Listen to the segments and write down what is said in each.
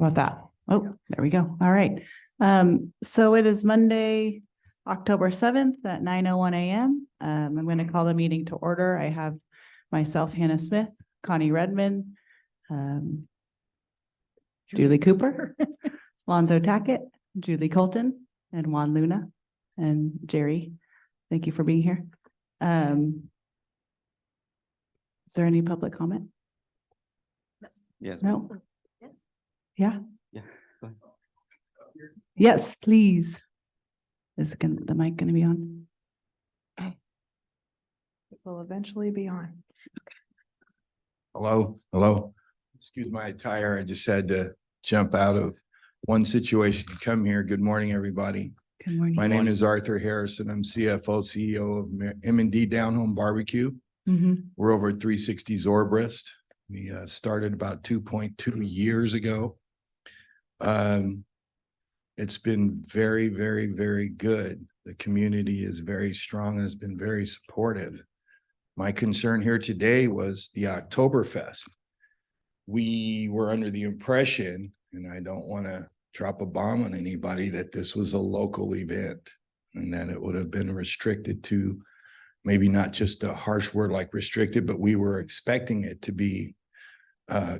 about that? Oh, there we go. All right. So it is Monday, October 7th at 9:01 a.m. I'm going to call the meeting to order. I have myself, Hannah Smith, Connie Redmond, Julie Cooper, Lonzo Tackett, Julie Colton, and Juan Luna, and Jerry. Thank you for being here. Is there any public comment? Yes. No? Yeah? Yeah. Go ahead. Yes, please. Is the mic going to be on? Okay. It will eventually be on. Hello, hello. Excuse my attire. I just had to jump out of one situation to come here. Good morning, everybody. Good morning. My name is Arthur Harrison. I'm CFO, CEO of M&D Down Home Barbecue. Mhm. We're over at 360 Zorbrast. We started about 2.2 years ago. It's been very, very, very good. The community is very strong and has been very supportive. My concern here today was the Oktoberfest. We were under the impression, and I don't want to drop a bomb on anybody, that this was a local event and that it would have been restricted to maybe not just a harsh word like restricted, but we were expecting it to be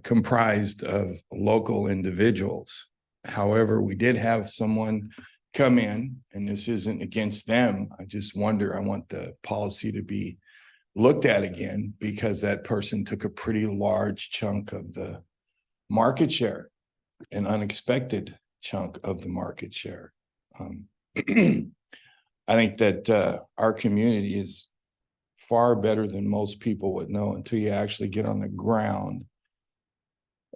comprised of local individuals. However, we did have someone come in, and this isn't against them. I just wonder, I want the policy to be looked at again, because that person took a pretty large chunk of the market share, an unexpected chunk of the market share. I think that our community is far better than most people would know until you actually get on the ground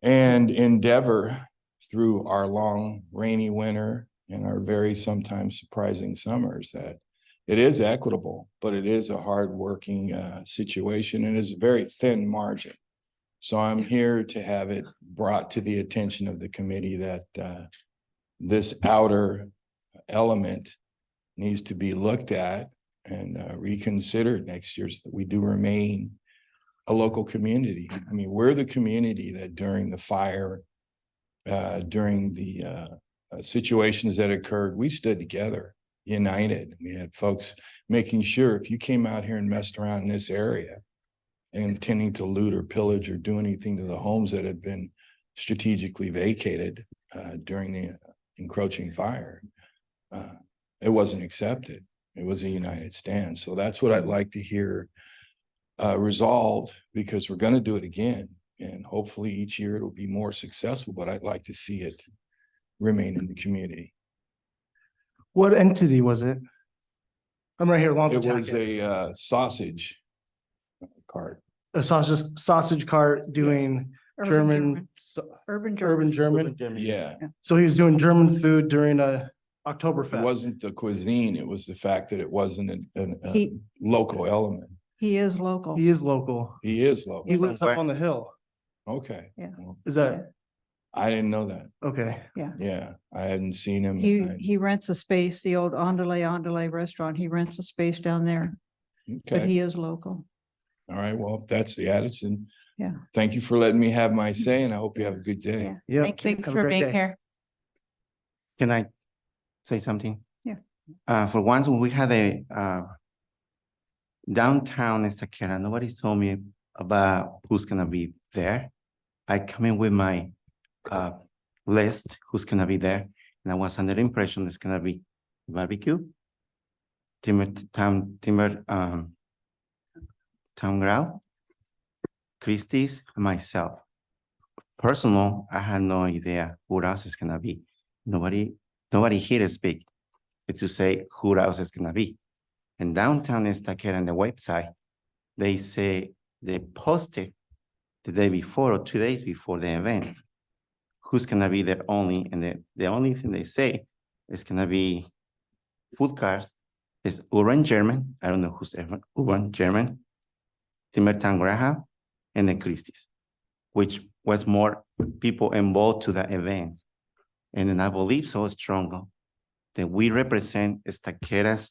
and endeavor through our long rainy winter and our very sometimes surprising summers that it is equitable, but it is a hard-working situation and is a very thin margin. So I'm here to have it brought to the attention of the committee that this outer element needs to be looked at and reconsidered next year so that we do remain a local community. I mean, we're the community that during the fire, during the situations that occurred, we stood together, united. We had folks making sure if you came out here and messed around in this area and intending to loot or pillage or do anything to the homes that had been strategically vacated during the encroaching fire, it wasn't accepted. It was a united stand. So that's what I'd like to hear resolved, because we're going to do it again. And hopefully each year it'll be more successful, but I'd like to see it remain in the community. What entity was it? I'm right here, Lonzo It was Tackett. a sausage cart. A sausage cart doing German. Urban Urban German. Yeah, So he was doing German food during a it Oktoberfest. wasn't the cuisine. It was the fact that it wasn't a He- local element. He is local. He is local. He is local. He lives up on the hill. Okay. Yeah. Well, Is that I didn't know that. okay? Yeah, I hadn't seen him. He rents a space, the old Andale restaurant. He rents a space down there, but Okay, he is local. all right, well, if that's the attitude. Yeah. Thank you for letting me have my say, and I hope you have a good day. Yeah. Yeah. Thank you. Thanks for being here. Can I say something? Yeah. For once, when we had a downtown Estacada, nobody told me about who's gonna be there. I come in with my list, who's gonna be there, and I was under the impression it's gonna be barbecue, town ground, Christie's, and myself. Personal, I had no idea who else is gonna be. Nobody here to speak, but to say who else is gonna be. And downtown Estacada on the website, they say they posted the day before or 2 days before the event who's gonna be there only, and the only thing they say is gonna be food cars, is Urban German, I don't know who's Urban German, Timbertown Graham, and the Christie's, which was more people involved to the event. And then I believe so strongly that we represent Estacada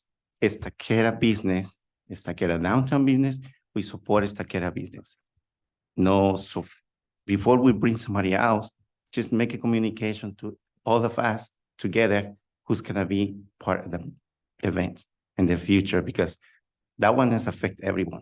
business, Estacada downtown business, we support Estacada business. No, so before we bring somebody else, just make a communication to all of us together who's gonna be part of the events in the future, because that one has affected everyone.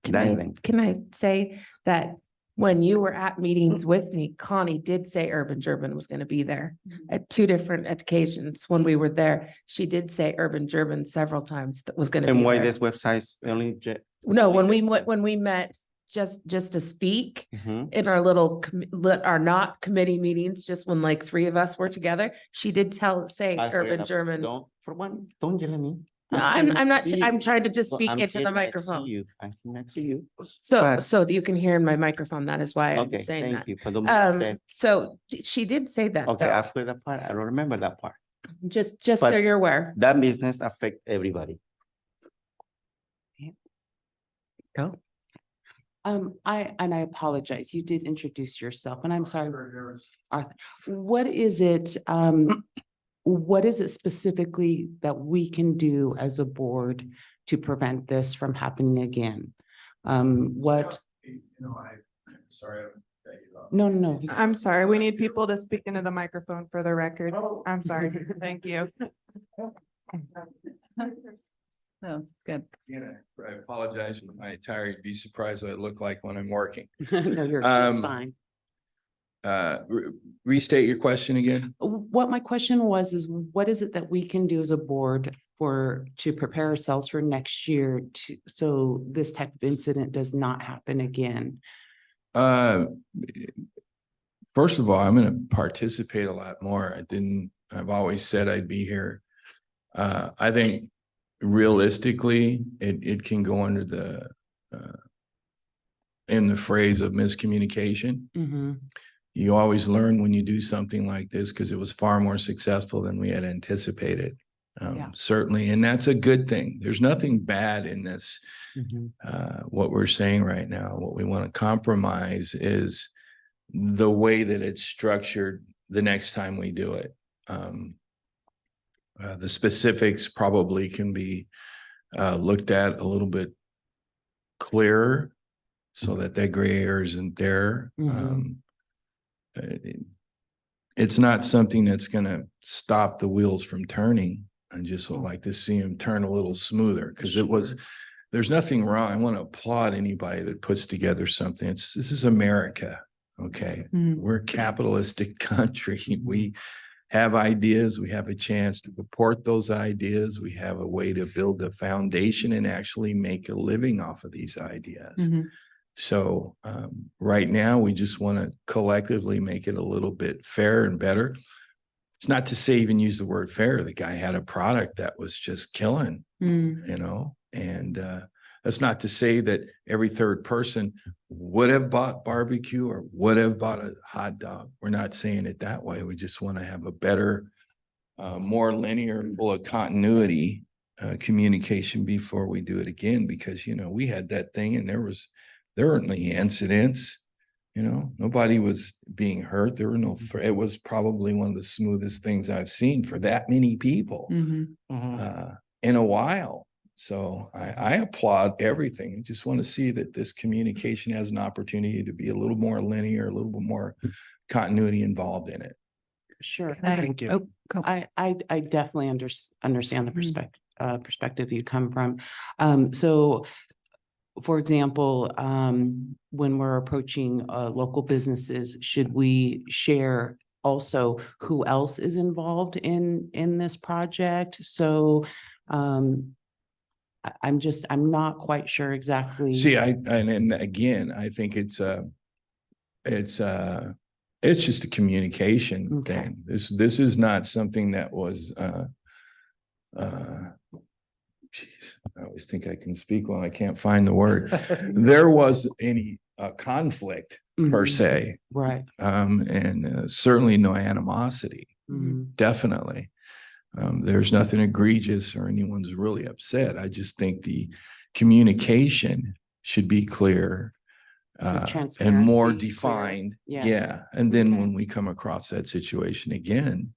Diamond. Can I say that when you were at meetings with me, Connie did say Urban German was going to be there at two different occasions when we were there. She did say Urban German several times that was going to be And why there. this website's only. No, when we met just to speak Mhm. in our little, our not committee meetings, just when like three of us were together, she did say I forget Urban about- German. Don't yell at me. No, I'm not, here. I'm trying to just Well, speak I'm into here the next to microphone. you. I'm here next to you. So, But- so that you can hear in my microphone. That is why I'm Okay, saying thank that. you. But don't say, So she did say that, okay, I though, forgot that part. I don't remember that part. just so but- you're aware. That business affect everybody. I apologize. You did introduce yourself and I'm sorry. Arthur, what is it specifically that we can do as a board to prevent this from happening again? What, Sorry. no. I'm sorry, we need people to speak into the microphone for the record. I'm sorry. Thank you. That's good. I apologize for my attire. You'd be surprised what I look like when I'm working. No, it's Um, fine. Restate your question again. What my question was is what is it that we can do as a board to prepare ourselves for next year so this type of incident does not happen again? First of all, I'm gonna participate a lot more. I've always said I'd be here. I think realistically, it can go under in the phrase of miscommunication. Mhm. You always learn when you do something like this because it was far more successful than we had anticipated. Yeah. Certainly, and that's a good thing. There's nothing bad in this. Mhm. What we're saying right now, what we want to compromise is the way that it's structured the next time we do it. The specifics probably can be looked at a little bit clearer so that gray area isn't there. Mhm. It's not something that's going to stop the wheels from turning. I just would like to see them turn a little smoother because there's nothing wrong. I want to applaud anybody that puts together something. This is America. Okay. Mm. We're a capitalistic country. We have ideas. We have a chance to report those ideas. We have a way to build a foundation and actually make a living off of these ideas. Mhm. So right now, we just want to collectively make it a little bit fair and better. It's not to say even use the word fair. The guy had a product that was just killing, Mm. and that's not to say that every third person would have bought barbecue or would have bought a hot dog. We're not saying it that way. We just want to have a better, more linear, full of continuity communication before we do it again, because, we had that thing and there weren't any incidents, nobody was being hurt. There were no, it was probably one of the smoothest things I've seen for that many people Mhm. in a while. So I applaud everything. I just want to see that this communication has an opportunity to be a little more linear, a little bit more continuity involved in it. Sure. Thank you. Oh, go. I definitely understand the Mm. perspective you come from. So for example, when we're approaching local businesses, should we share also who else is involved in this project? So I'm not quite sure exactly. See, and again, I think it's just a communication Okay. thing. This is not something that was, geez, I always think I can speak when I can't find the word. There was any conflict per Mhm. se, Right. and certainly no animosity, Mhm. definitely. There's nothing egregious or anyone's really upset. I just think the communication should be clear and more transparency, clear. defined. Yes. Yeah. And then Okay. when we come across that situation again,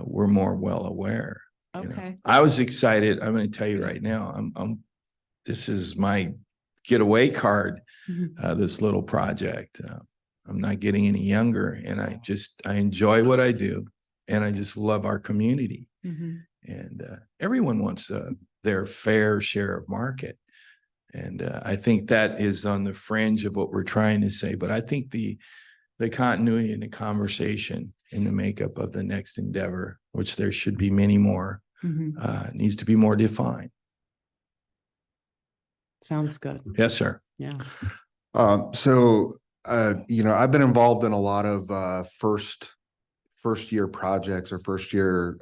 we're more well aware. Okay. I was excited. I'm going to tell you right now, this is my getaway card, Mhm. this little project. I'm not getting any younger, and I enjoy what I do, and I just love our community. Mhm. And everyone wants their fair share of market. And I think that is on the fringe of what we're trying to say. But I think the continuity in the conversation in the makeup of the next endeavor, which there should be many more, Mhm. needs to be more defined. Sounds good. Yes, sir. Yeah. I've been involved in a lot of first year projects or first year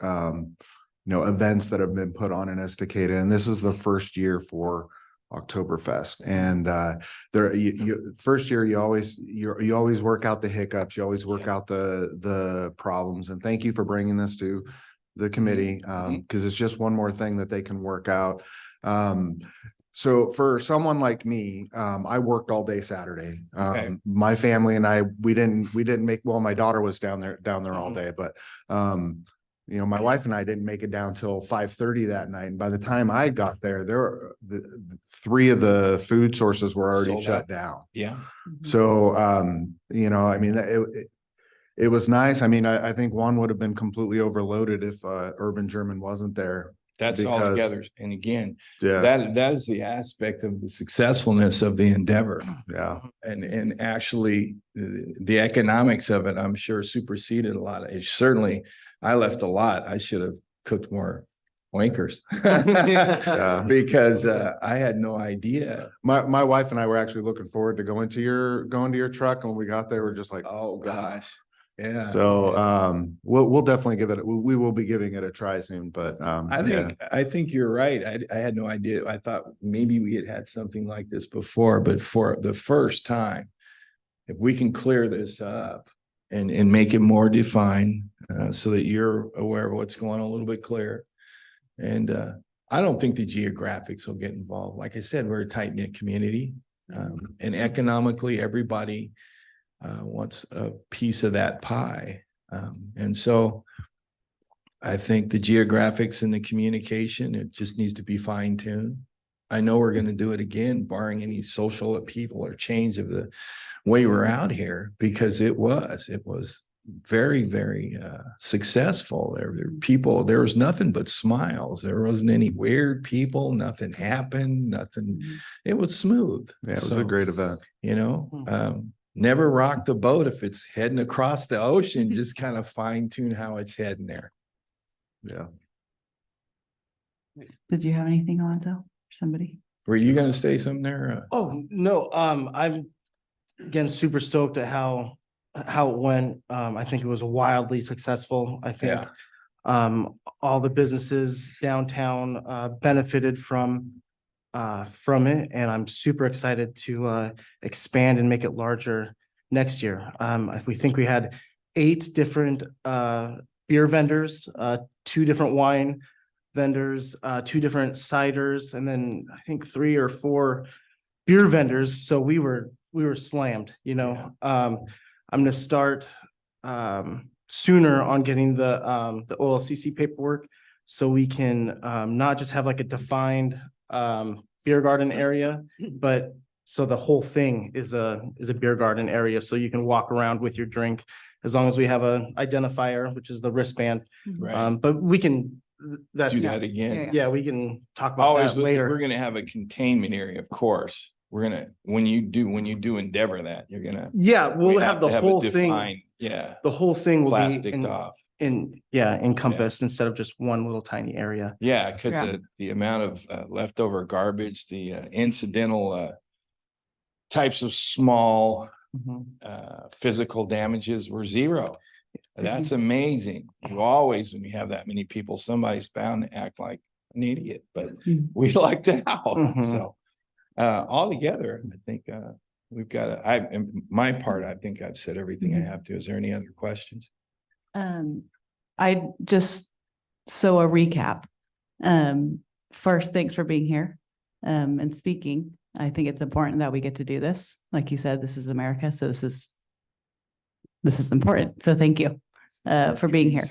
events that have been put on in Estacada, and this is the first year for Oktoberfest. And first year you always work out the hiccups, you always work out the problems. And thank you for bringing this to the committee, because it's just one more thing that they can work out. So for someone like me, I worked all day Saturday. Okay. My family and I, we didn't make, well, my daughter was down there all day, but my wife and I didn't make it down till 5:30 that night. And by the time I got there, the 3 of the food sources were already Sold shut out. down. Yeah. So, it was nice. I mean, I think one would have been completely overloaded if Urban German wasn't there. That's all Because- together. And again, Yeah, that is the aspect of the successfulness of the endeavor. yeah. And actually the economics of it, I'm sure superseded a lot. It certainly, I left a lot. I should have cooked more oinkers Yeah. because I had no idea. My wife and I were actually looking forward to going to your truck. And when we got there, we're just like, Oh, gosh. Yeah. so we'll definitely we will be giving it a try soon. But I think you're right. I had no idea. I thought maybe we had something like this before, but for the first time, if we can clear this up and make it more defined, so that you're aware of what's going on a little bit clearer. And I don't think the geographics will get involved. Like I said, we're a tight-knit community, and economically, everybody wants a piece of that pie. And so I think the geographics and the communication, it just needs to be fine-tuned. I know we're going to do it again, barring any social upheaval or change of the way we're out here, because it was very, very successful. There was nothing but smiles. There wasn't any weird people. Nothing happened. Nothing. It was smooth. yeah, it was a great event. Never rock the boat if it's heading across the ocean. Just kind of fine tune how it's heading there. Yeah. Did you have anything, Alonzo? Somebody? Were you going to say something there? Oh, no, I'm again super stoked at how it went. I think it was wildly successful. I think all the businesses downtown benefited from it, and I'm super excited to expand and make it larger next year. We think we had 8 different beer vendors, 2 different wine vendors, 2 different ciders, and then I think 3 or 4 beer vendors. So we were slammed, I'm gonna start sooner on getting the OLCC paperwork, so we can not just have like a defined beer garden area, but so the whole thing is a beer garden area, so you can walk around with your drink as long as we have a identifier, which is the wristband. Right. But we can, that's, Do that again. yeah, we can talk about Always that later. we're going to have a containment area, of course. We're going to, when you do endeavor that, you're going to. Yeah, we'll have the whole thing. Defined, yeah. The whole thing will be Plasticed off. encompassed instead of just one little tiny area. Yeah, because Yeah. the amount of leftover garbage, the incidental types of small physical damages were 0. That's amazing. You always, when you have that many people, somebody's bound to act like an idiot, but we lucked out. So all together, I think we've got my part, I think I've said everything I have to. Is there any other questions? I just, so a recap. First, thanks for being here and speaking. I think it's important that we get to do this. Like you said, this is America, so this is important. So thank you for being here.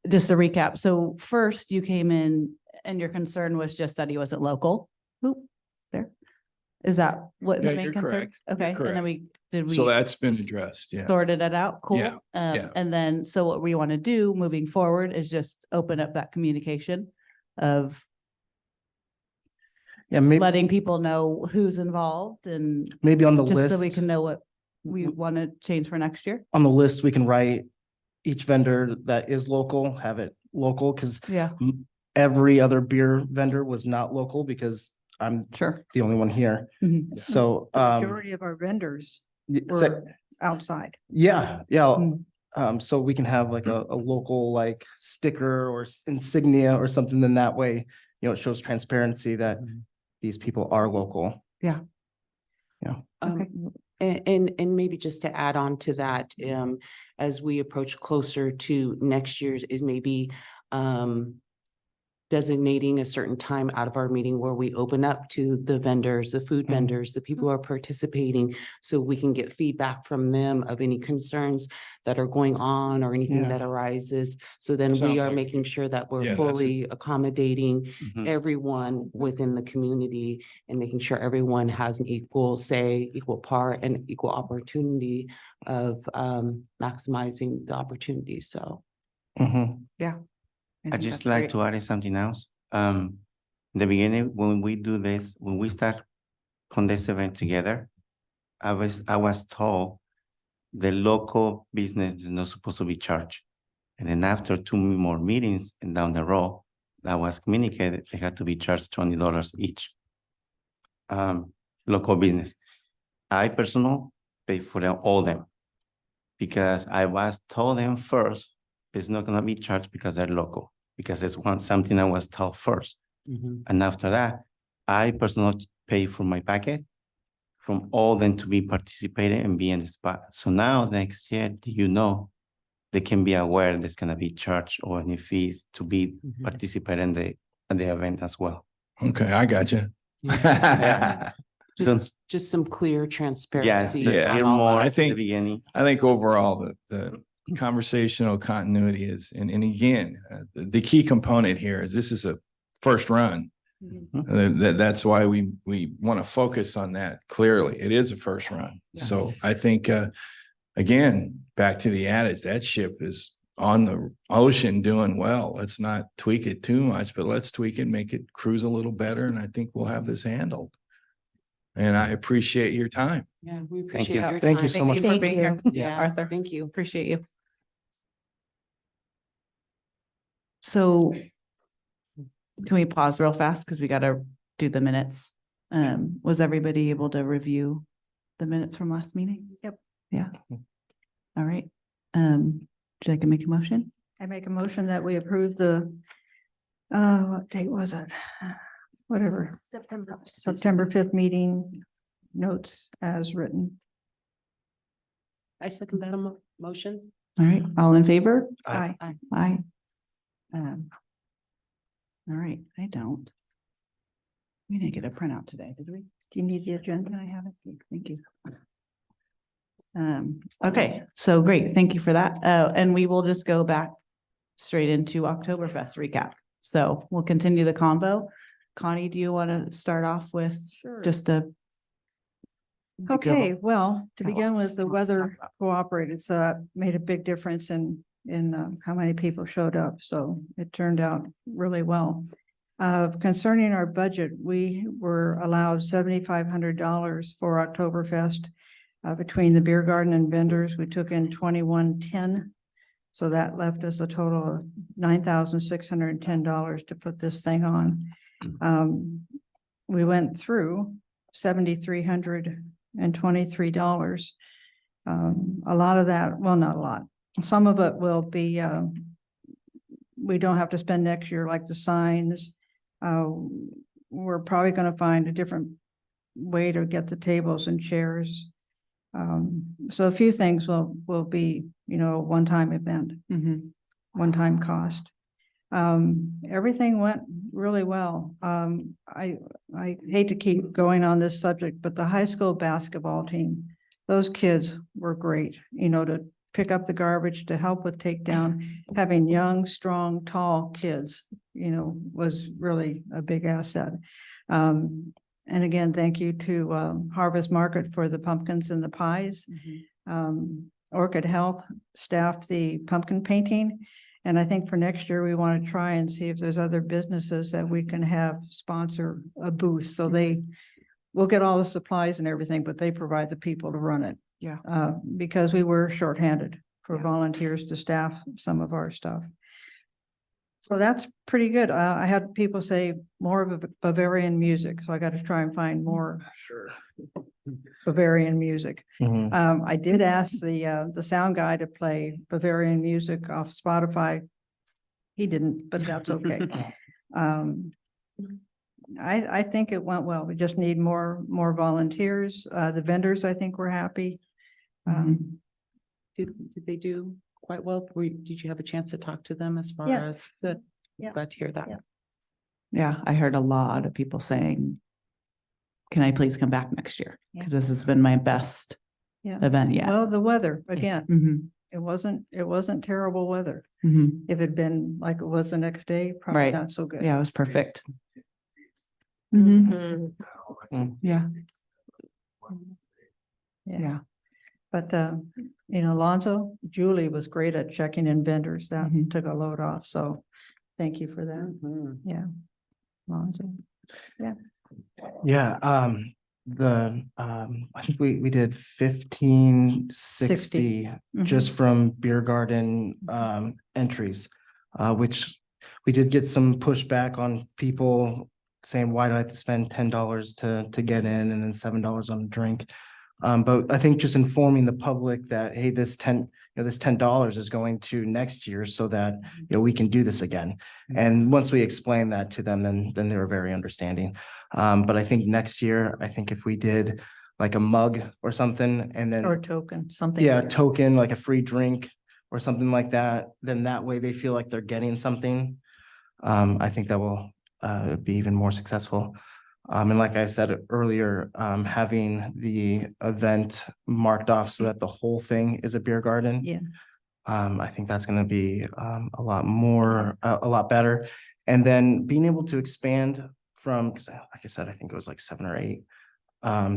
Just a recap. So first you came in and your concern was just that he wasn't local. Oop, there. Is that what the Yeah, main you're concern? correct. You're Okay, and then correct. did So we that's been addressed, yeah. sorted it out? Cool. Yeah, yeah. And then, so what we want to do moving forward is just open up that communication of Yeah, maybe, letting people know who's involved and maybe on the just so we list, can know what we want to change for next year. on the list, we can write each vendor that is local, have it local, because Yeah, every other beer vendor was not local because I'm sure. the only one here. Mhm. So, The majority of our vendors y- were so- outside. yeah, yeah. Mm. So we can have like a local like sticker or insignia or something, then that way, you know, it shows transparency that these people are local. Yeah. Yeah. Okay. And maybe just to add on to that, as we approach closer to next year's is maybe, designating a certain time out of our meeting where we open up to the vendors, the food Mhm. vendors, the people who are participating, so we can get feedback from them of any concerns that are going on or anything Yeah. that arises. So then we Sounds are like- making sure that Yeah, we're that's fully accommodating Mhm. everyone within the community and making sure everyone has an equal say, equal part, and equal opportunity of maximizing the opportunity. So. Mhm. I think just that's like great. to add something else. In the beginning, when we do this, when we start on this event together, I was told the local business is not supposed to be charged. And then after 2 more meetings and down the road, that was communicated, they had to be charged $20 each. Local business. I personally pay for all them because I was told them first, it's not gonna be charged because they're local, because it's something I was told first. And after that, I personally pay for my packet from all them to be participating and be in the spot. So now next year, they can be aware there's gonna be charged or any fees to be participate in the event as well. Okay, I got you. Yeah. Just some clear Yeah, transparency. so Yeah. on hear all more I at the think- beginning. I think overall, the conversational continuity is, and again, the key component here is this is a first run. That's why we want to focus on that clearly. It is a first run. So I think, again, back to the adage, that ship is on the ocean doing well. Let's not tweak it too much, but let's tweak it, make it cruise a little better. And I think we'll have this handled. And I appreciate your time. Yeah, we Thank appreciate you. your Thank you time. so much. for Thank being here. you. Yeah, Arthur. Thank you. Appreciate you. So can we pause real fast? Because we got to do the minutes. Was everybody able to review the minutes from last meeting? Yep. Yeah. All right. Would you like to make a motion? I make a motion that we approve the, what date was it? Whatever, September 5th meeting notes as written. I second that motion. All right, all in favor? Aye. Aye. All right, I don't. We didn't get a printout today, did we? Do you need the agenda? Can I have it? Thank you. Okay, so great. Thank you for that. And we will just go back straight into Oktoberfest recap. So we'll continue the convo. Connie, do you want to start off with just a? Okay, well, to Tell begin us. with, the Let's weather talk about- cooperated, so that made a big difference in how many people showed up. So it turned out really well. Concerning our budget, we were allowed $7,500 for Oktoberfest. Between the beer garden and vendors, we took in 2110. So that left us a total of $9,610 to put this thing on. We went through $7,323. A lot of that, well, not a lot. Some of it will be, we don't have to spend next year, like the signs. We're probably going to find a different way to get the tables and chairs. So a few things will be, a one-time event, one-time cost. Everything went really well. I hate to keep going on this subject, but the high school basketball team, those kids were great, to pick up the garbage, to help with takedown, having young, strong, tall kids, was really a big asset. And again, thank you to Harvest Market for the pumpkins and the pies. Orchid Health staffed the pumpkin painting. And I think for next year, we want to try and see if there's other businesses that we can have sponsor a booth. So they will get all the supplies and everything, but they provide the people to run it. Yeah. Because we were shorthanded for Yeah. volunteers to staff some of our stuff. So that's pretty good. I had people say more of a Bavarian music, so I got to try and find more Sure. Bavarian music. Mhm. I did ask the sound guy to play Bavarian music off Spotify. He didn't, but that's okay. I think it went well. We just need more volunteers. The vendors, I think, were happy. Did they do quite well? Did you have a chance to talk to them as far Yeah. as good? Yeah. Glad to hear that. Yeah. Yeah, I heard a lot of people saying, can I please come back next year? Yeah. Because this has been my best Yeah. event yet. Well, the weather, again, Mhm, it wasn't terrible weather. mhm. If it'd been like it was the next day, probably Right. not so good. Yeah, it was perfect. Mhm, Mhm. yeah, Yeah. yeah. But Alonzo, Julie was great at checking in vendors. That Mhm. took a load off. So thank you for that. Mhm. Yeah. Alonzo. Yeah, I think we did 1560 just from beer garden entries, which we did get some pushback on people saying, why do I have to spend $10 to get in and then $7 on a drink? But I think just informing the public that, hey, this $10 is going to next year so that, we can do this again. And once we explained that to them, then they were very understanding. But I think next year, I think if we did like a mug or something and then, Or token, something. yeah, token, like a free drink or something like that, then that way they feel like they're getting something. I think that will be even more successful. And like I said earlier, having the event marked off so that the whole thing is a beer garden. Yeah. I think that's gonna be a lot more, a lot better. And then being able to expand from, because like I said, I think it was like 7 or 8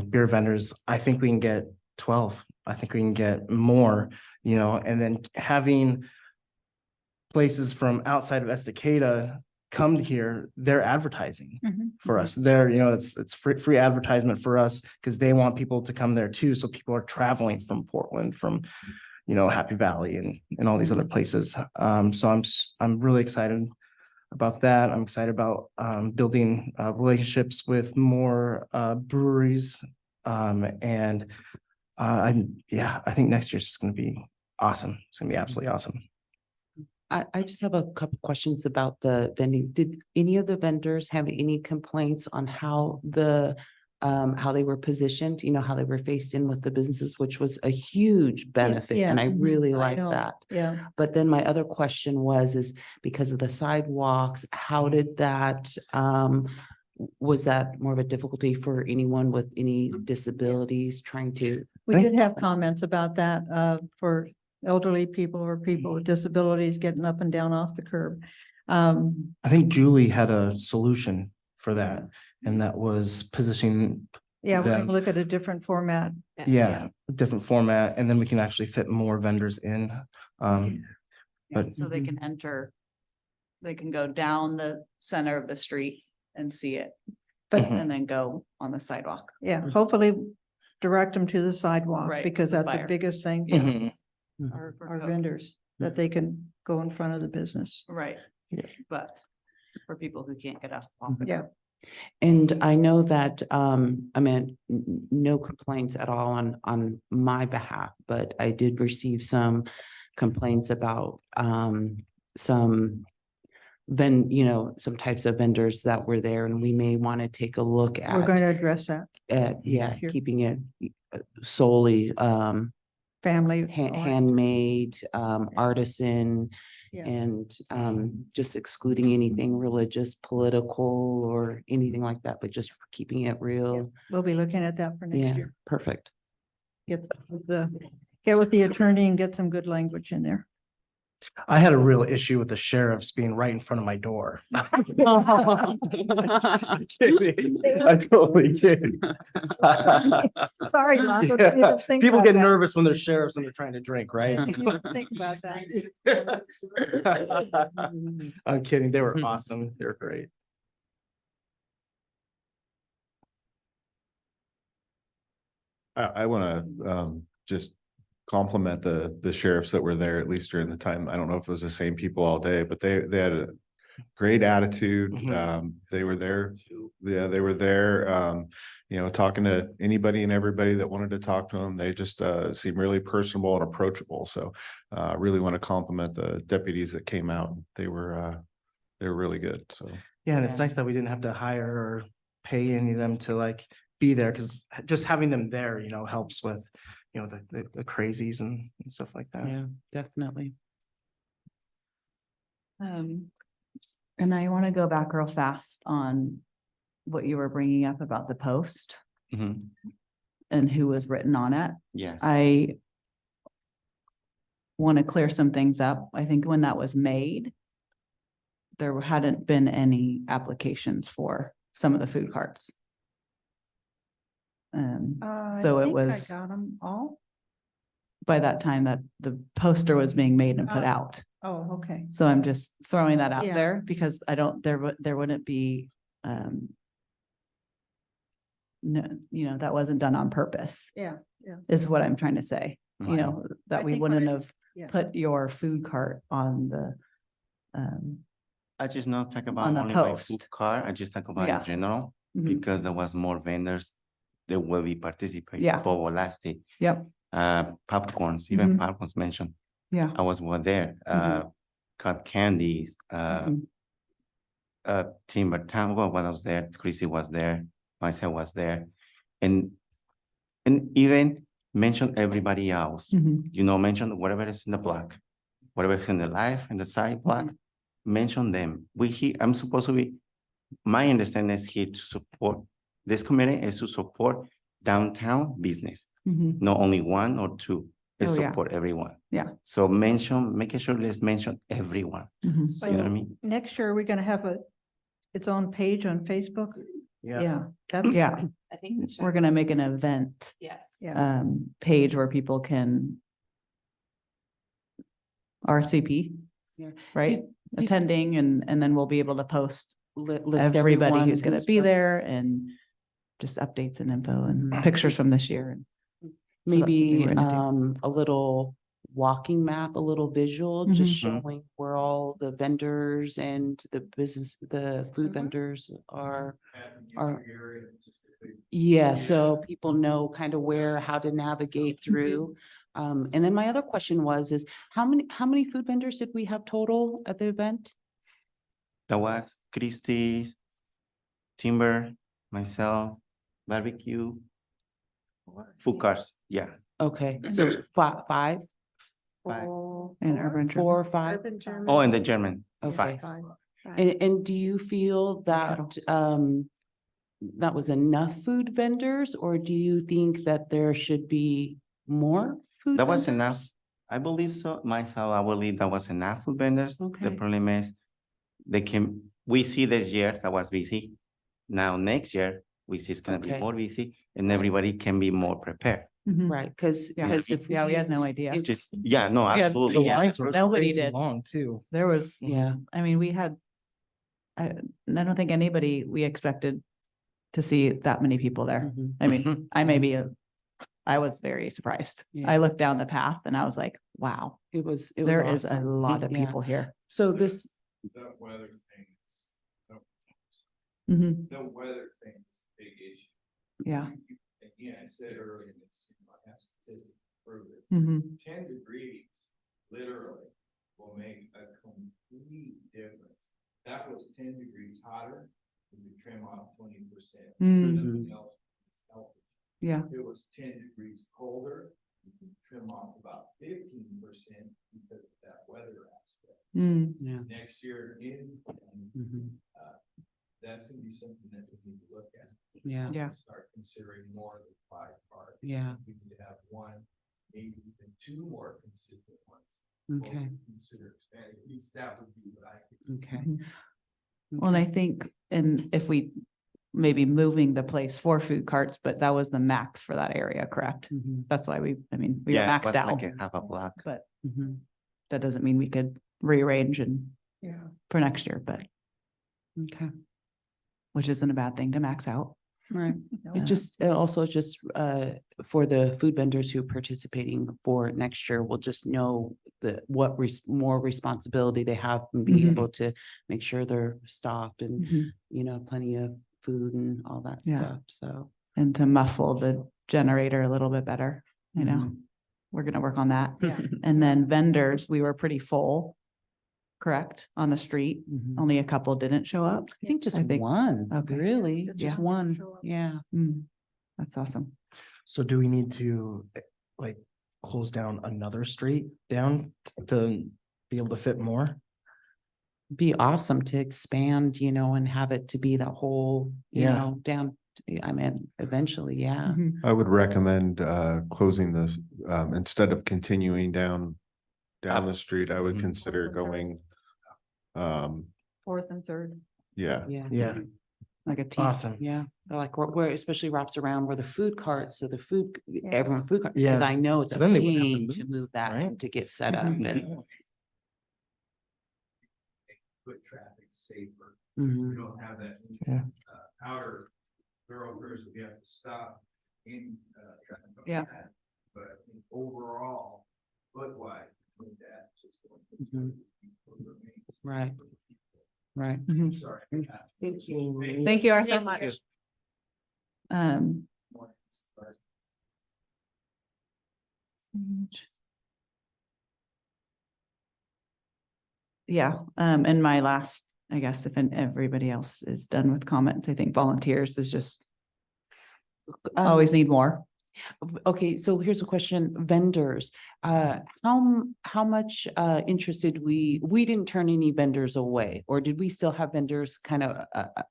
beer vendors. I think we can get 12. I think we can get more, and then having places from outside of Estacada come here, they're advertising Mhm. for us. They're, it's free advertisement for us because they want people to come there too. So people are traveling from Portland, from, Happy Valley and all these other places. So I'm really excited about that. I'm excited about building relationships with more breweries. I think next year's just going to be awesome. It's going to be absolutely awesome. I just have a couple questions about the vending. Did any of the vendors have any complaints on how how they were positioned, how they were faced in with the businesses, which was a huge benefit, and I Yeah. really I like know. that. Yeah. But then my other question is because of the sidewalks, how did that, was that more of a difficulty for anyone with any disabilities trying to? We did have comments about that for elderly people or people with disabilities getting up and down off the curb. I think Julie had a solution for that, and that was positioning, Yeah, we can them. look at a different format. a different format, and then we can actually fit more vendors in. But So they can enter, they can go down the center of the street and see it, But and then go on the sidewalk. yeah, hopefully direct them to the sidewalk Right, because the that's the fire. biggest thing. Mhm. Or for Our code. vendors, that they can go in front of the business. Right. Yeah. But for people who can't get off. Yeah. And I know that, no complaints at all on my behalf, but I did receive some complaints about, some some types of vendors that were there, and we may want to take a look We're going at, to address that. Sure. keeping it solely, Family. handmade, artisan, Yeah. and just excluding anything religious, political, or anything like that, but just keeping it real. We'll be looking at that for next Yeah, year. perfect. Get with the attorney and get some good language in there. I had a real issue with the sheriffs being right in front of my door. Kidding. I totally kidding. Sorry, Mark. Yeah, people get nervous when there's sheriffs and they're trying to drink, right? Think about that. I'm kidding. They were awesome. They're great. I want to just compliment the sheriffs that were there, at least during the time. I don't know if it was the same people all day, but they had a great attitude. Mhm. They were there. Yeah, they were there, talking to anybody and everybody that wanted to talk to them. They just seemed really personable and approachable. So I really want to compliment the deputies that came out. They were really good. So Yeah, and it's Yeah. nice that we didn't have to hire or pay any of them to like be there, because just having them there, helps with, the crazies and stuff like that. Yeah, definitely. And I want to go back real fast on what you were bringing up about the post Mhm. and who was written on it. Yes. I want to clear some things up. I think when that was made, there hadn't been any applications for some of the food carts. So it was- I got them all. By that time that the poster was being made and put Oh. out. Oh, okay. So I'm just throwing that out Yeah. there because I don't, there wouldn't be, no, that wasn't done on purpose, Yeah. is what I'm trying to say. Right. That I we think when wouldn't it- have yeah. put your food cart on the, I just not talk about On a only my food post. cart. I just talk about Yeah. in general Mhm. because there was more vendors that will be participating. Yeah. Bobo Lasti, Yep, popcorns, even Mhm. popcorns mentioned. yeah. I was there. Cut candies. Mhm. Timber Town was there. Chrissy was there. Myself was there, and even mention everybody else. Mhm. Mention whatever is in the block, whatever is in the live and the side block. Mention them. I'm supposed to be. My understanding is here to support this committee is to support downtown business, Mhm. not only one or two. It's Oh, yeah. support everyone. Yeah. So making sure let's mention everyone. Mhm. You know what I mean? Next year, are we gonna have its own page on Facebook? Yeah. Yeah, that's. Yeah, I think we should. we're gonna make an event, Yes. Yeah. page where people can RCP, Yeah. right? did- Attending and then we'll be able to post List everybody everyone who's gonna who's be per- there and just updates and info and pictures from this year. So that's something Maybe we're gonna a little walking map, a little visual, just Mhm. showing where all the vendors and the food vendors are. Yeah, so people know kind of how to navigate through. And then my other question is how many food vendors did we have total at the event? That was Christie's, Timber, myself, barbecue, food cars. Yeah. Okay, so five, Five. In urban. four or five? Oh, and the German. Okay. Five. And do you feel that that was enough food vendors, or do you think that there should be more food? That was vendors? enough. I believe so. Myself, I believe that was enough for vendors. The Okay. problem is we see this year that was busy. Now, next year, we see it's gonna be Okay. more busy and everybody can be more prepared. Mhm. Right, because Yeah. if Yeah, we had no idea. if- Just, yeah, no, Yeah, absolutely. The yeah. lines were Nobody crazy did. long too. There was, Yeah, I mean, we had, I don't think we expected to see that many people there. mhm, I mean, Mhm. I was very surprised. Yeah. I looked down the path and I was like, wow, it was there is a awesome. lot of Yeah. people here. So this, The weather thing, Mhm. the weather thing is a big issue. Yeah. Again, I said earlier, and it's, I have statistics to prove it. Mhm. 10 degrees literally will make a complete difference. That was 10 degrees hotter, we could trim off 20%. Mm. Nothing else was helping. Yeah. If it was 10 degrees colder, you can trim off about 15% because of that weather aspect. Mm. yeah. Next year, mhm, that's gonna be something that we need to look at. Yeah. Yeah. Start considering more of the 5 part. Yeah. We need to have one, maybe even 2 more consistent ones. Okay, okay. Well, and I think, and if we maybe moving the place for food carts, but that was the max for that area, correct? Mhm, That's why we were Yeah, it maxed was out, like a half a block. but mhm. that doesn't mean we could rearrange and Yeah. for next year, but Okay, which isn't a bad thing to max out. right. No. It just, it also just, for the food vendors who are participating for next year, will just know what more responsibility they have and be Mhm. able to make sure they're stocked and, you know, plenty of food and all that Yeah. stuff, so. And to muffle the generator a little bit better, you know, Mhm. we're gonna work on that. Yeah. And then vendors, we were pretty full, correct, on the street. Mhm. Only a couple didn't show up. I think just I think- one, okay. really, Just just one one, didn't show up. yeah. That's awesome. So do we need to like close down another street down to be able to fit more? Be awesome to expand, you know, and have it to be the whole, you Yeah. know, down, I mean, eventually, yeah. I would recommend closing this, instead of continuing down the street, I would Mhm. consider going. Fourth and third. Yeah, Yeah. Yeah, Like a T. awesome. Yeah, so like where especially wraps around where the food carts, so the food, everyone food cart, because Yeah. I know it's So a then they wouldn't have to pain to move, move that right? to get set up and. Put traffic safer. Mhm. We don't have that. Yeah. Outer thoroughfares that we have to stop in, traffic. Yeah. But I think overall, foot-wise, with that, just going. Mhm. Right. Right. Mhm. Sorry. Thank you. Thank you, so Arthur. much. Um, yeah, and my last, I guess, if everybody else is done with comments, I think volunteers is just always need more. Okay, so here's a question, vendors, how much interested we didn't turn any vendors away, or did we still have vendors kind of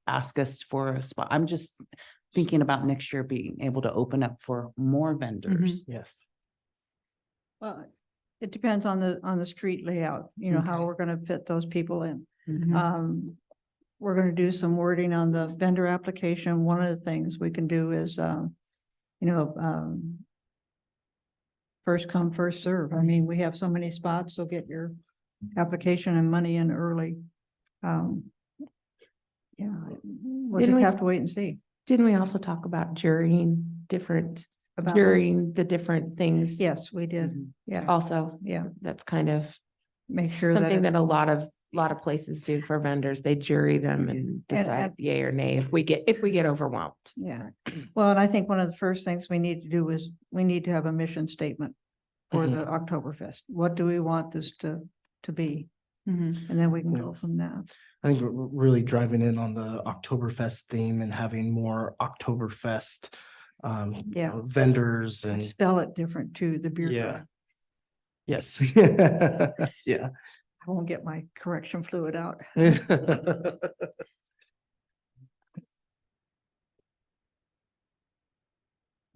ask us for a spot? I'm just thinking about next year being able to open up for more vendors. Yes. Well, it depends on the street layout, you know, how Okay. we're gonna fit those people in. Mhm. We're gonna do some wording on the vendor application. One of the things we can do is, first come, first serve. I mean, we have so many spots, so get your application and money in early. Yeah, we'll Didn't just we- have to wait and see. Didn't we also talk about jurying About- jurying the different things? Yes, we did. Mhm. Yeah, Also, yeah. that's kind of Make sure that something that it's, a lot of places do for vendors. They jury them and decide yay or nay if we get overwhelmed. yeah. Well, and I think one of the first things we need to do is we need to have a mission statement for Mhm. the Oktoberfest. What do we want this to be? Mhm. And then we can Yeah. go from that. I think we're really driving in on the Oktoberfest theme and having more Oktoberfest Yeah. vendors And and spell it different too, the beer. Yeah. garden. yes. Yeah. I won't get my correction fluid out.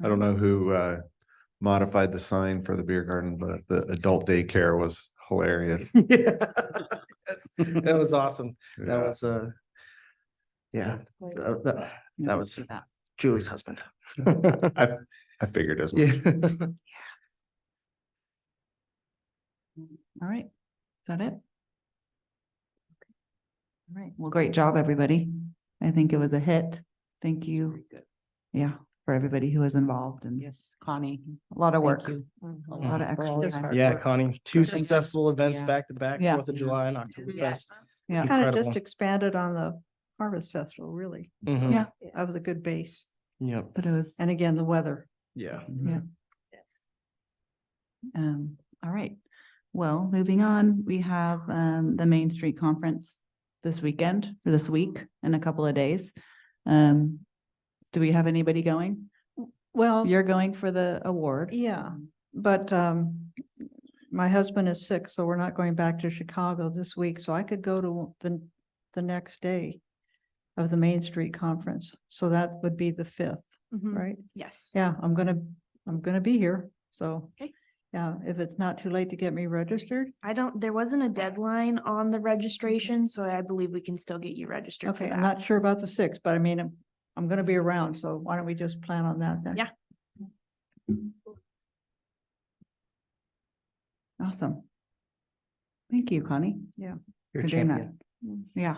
I don't know who modified the sign for the beer garden, but the adult daycare was hilarious. Yes, that was awesome. That Yeah. was yeah, that was For that. Julie's husband. I figured as much. Yeah. All right, is that it? All right, well, great job, everybody. I think it was a hit. Thank you. Yeah, for everybody who was involved and Yes, Connie. a lot of work. Thank you. A lot of For all extra your time. Yeah, work. Connie, two Thank you. successful events Yeah. back to back, Yeah. 4th of July and Oktoberfest. Yeah. Kind of Incredible. just expanded on the Harvest Festival, really. Mhm. Yeah. That was a good base. Yep. But it was, And again, the weather. Yeah. all right. Well, moving on, we have the Main Street Conference this weekend, or this week, in a couple of days. Do we have anybody going? Well, You're going for the award. yeah, but my husband is sick, so we're not going back to Chicago this week, so I could go to the next day of the Main Street Conference. So that would be the 5th, right? Yes. Yeah, I'm gonna be here, so. Okay. Yeah, if it's not too late to get me registered. There wasn't a deadline on the registration, so I believe we can still get you registered for Okay, I'm that. not sure about the 6th, but I mean, I'm gonna be around, so why don't we just plan on that then? Yeah. Awesome. Thank you, Connie. Yeah. Your for doing that. champion. Yeah.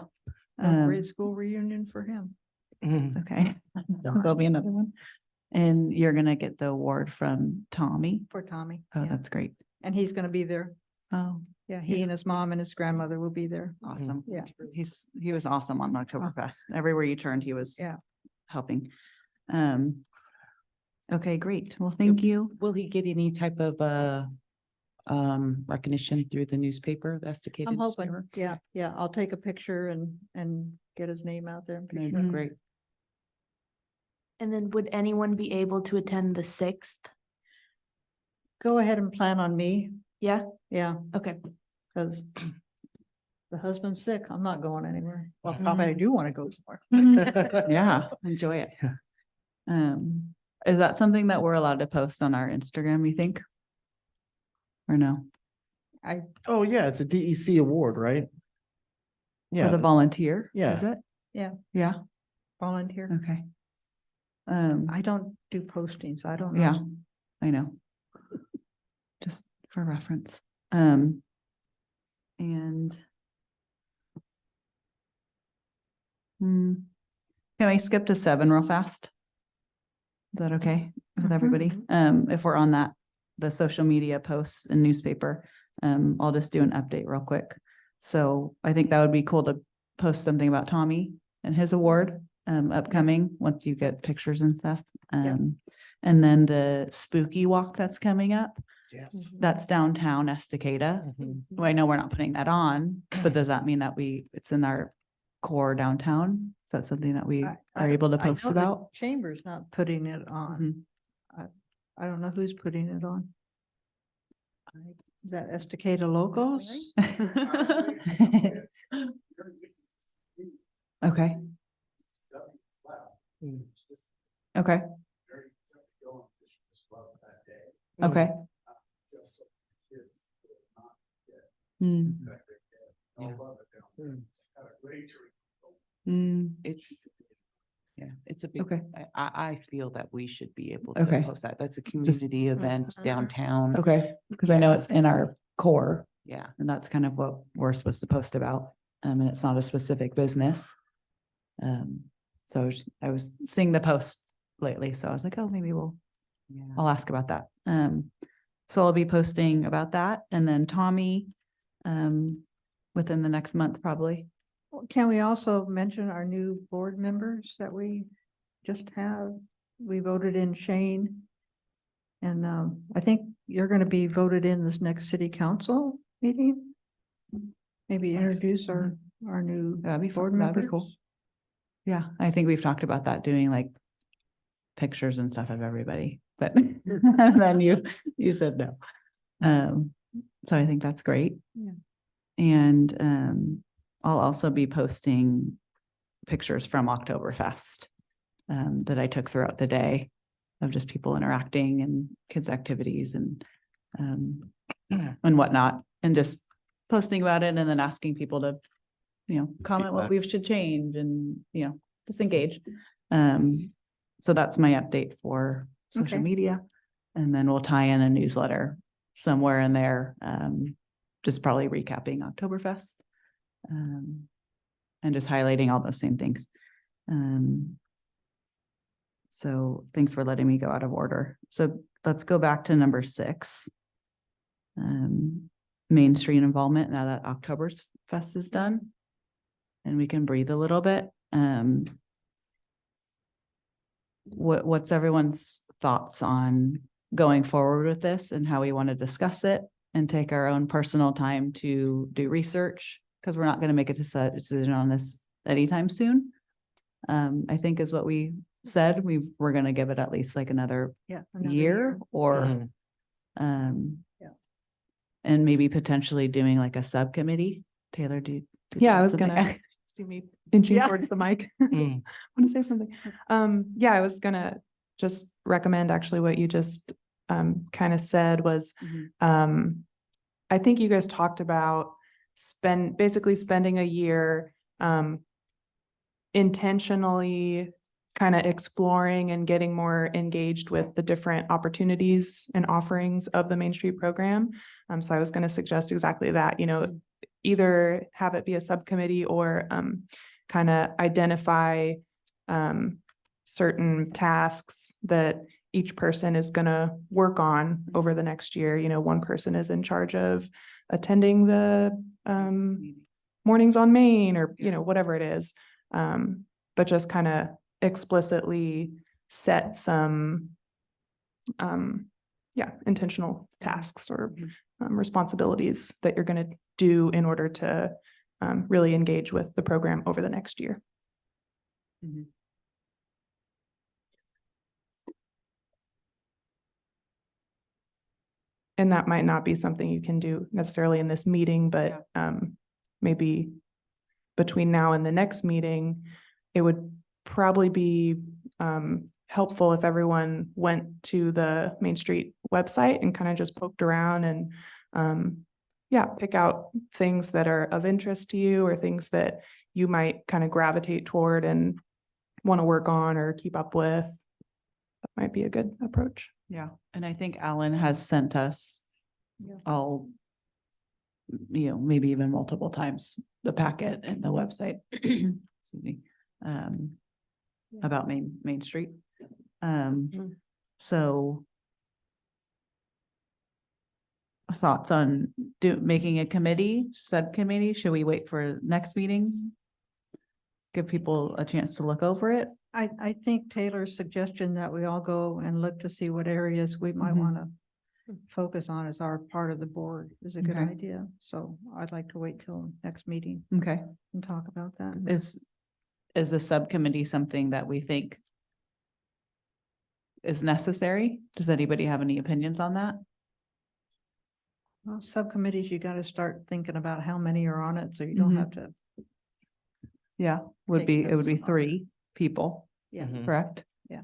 Grade school reunion for him. It's okay. There'll be another one. And you're gonna get the award from Tommy. For Tommy. Oh, yeah. that's great. And he's gonna be there. Oh, Yeah, he and his mom and his grandmother will be there. awesome. Yeah. He was awesome on Oktoberfest. Everywhere you turned, he was Yeah. helping. Okay, great. Well, thank you. Will he get any type of recognition through the newspaper, the Estacada I'm hoping, newspaper? yeah, I'll take a picture and get his name out there. and That'd picture be him. great. And then would anyone be able to attend the 6th? Go ahead and plan on me. Yeah, Yeah, okay. because the husband's sick. I'm not going anywhere. Well, probably I do want to go somewhere. Yeah, enjoy it. Is that something that we're allowed to post on our Instagram, you think? Or no? Oh, yeah, it's a DEC award, right? For Yeah, the volunteer? yeah. Is it? Yeah. Yeah, Volunteer. okay. I don't do postings. I don't know. Yeah, I know. Just for reference. And can I skip to 7 real fast? Is that okay with everybody? If we're on that, the social media posts and newspaper, I'll just do an update real quick. So I think that would be cool to post something about Tommy and his award upcoming, once you get pictures and stuff. And then the spooky walk that's coming up, Yes. that's downtown Estacada. Mhm. Well, I know we're not putting that on, but does that mean that it's in our core downtown? Is that something that we are able to I post know the about? Chamber's not putting it on. I don't know who's putting it on. Is that Estacada Locals? Okay, okay, okay. Hmm. Hmm. It's a big, Okay. I feel that we should be able Okay. to post that. That's a community event downtown. Okay, because I know it's in our core. Yeah. And that's kind of what we're supposed to post about. And it's not a specific business. So I was seeing the post lately, so I was like, oh, maybe Yeah. I'll ask about that. So I'll be posting about that, and then Tommy, within the next month, probably. Can we also mention our new board members that we just have? We voted in Shane. And I think you're going to be voted in this next city council meeting. Maybe introduce our new That'd be board fun. That'd be members. cool. Yeah, I think we've talked about that, doing like pictures and stuff of everybody, but then you said no. So I think that's great. Yeah. And I'll also be posting pictures from Oktoberfest that I took throughout the day of just people interacting and kids' activities and whatnot, and just posting about it and then asking people to, comment what we should change and, just engage. So that's my update for social Okay. media. And then we'll tie in a newsletter somewhere in there, just probably recapping Oktoberfest. And just highlighting all those same things. So thanks for letting me go out of order. So let's go back to number 6. Main Street involvement, now that Oktoberfest is done. And we can breathe a little bit. What's everyone's thoughts on going forward with this and how we want to discuss it and take our own personal time to do research? Because we're not going to make a decision on this anytime soon. I think is what we said. We're going to give it at least like another year or, Mhm. and maybe potentially doing like a subcommittee. Taylor, do you Yeah, I have was something? gonna see me inching Yeah. towards the mic. Mm. Want to say something? Yeah, I was gonna just recommend actually what you just kind of said was, I think you guys talked about basically spending a year, intentionally kind of exploring and getting more engaged with the different opportunities and offerings of the Main Street program. So I was going to suggest exactly that, either have it be a subcommittee or kind of identify certain tasks that each person is going to work on over the next year. One person is in charge of attending the mornings on Main, or, whatever it is. But just kind of explicitly set some intentional tasks or responsibilities that you're going to do in order to really engage with the program over the next year. And that might not be something you can do necessarily in this meeting, but maybe between now and the next meeting, it would probably be helpful if everyone went to the Main Street website and kind of just poked around and pick out things that are of interest to you, or things that you might kind of gravitate toward and want to work on or keep up with. That might be a good approach. Yeah, and I think Alan has sent us all, maybe even multiple times, the packet and the website, excuse me, about Main Street. So thoughts on making a subcommittee? Should we wait for next meeting? Give people a chance to look over it? I think Taylor's suggestion that we all go and look to see what areas we might want to focus on as our part of the board is a good Okay. idea. So I'd like to wait till next meeting Okay. and talk about that. Is the subcommittee something that we think is necessary? Does anybody have any opinions on that? Well, subcommittees, you got to start thinking about how many are on it, so you don't have to. Yeah, it would Take be notes on 3 people, Yeah. correct? Yeah.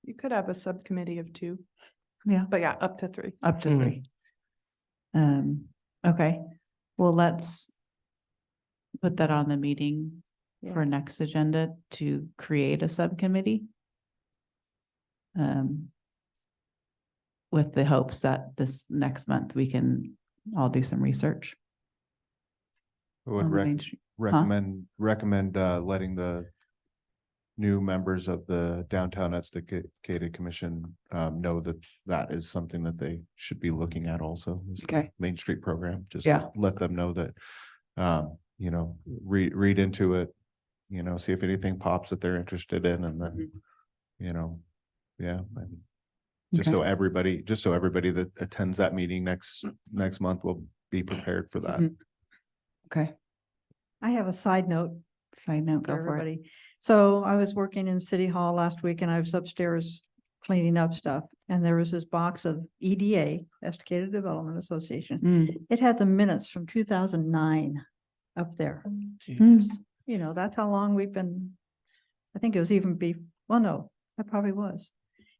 You could have a subcommittee of 2. Yeah. But yeah, up to 3. Up to 3. Okay, well, let's put that on the meeting for next agenda to create a subcommittee. With the hopes that this next month we can all do some research. I would on the Main Street. recommend letting the new members of the Downtown Estacada Commission know that that is something that they should be looking at also. is the Okay. Main Street program, just Yeah. let them know that, read into it, see if anything pops that they're interested in, and then, and just so everybody that attends that meeting next month will be prepared for that. Okay, I have a side note go for for it. everybody. So I was working in City Hall last week and I was upstairs cleaning up stuff. And there was this box of EDA, Estacada Development Association. It had the minutes from 2009 up there. Jesus. That's how long we've been, I think it was even well, no, that probably was.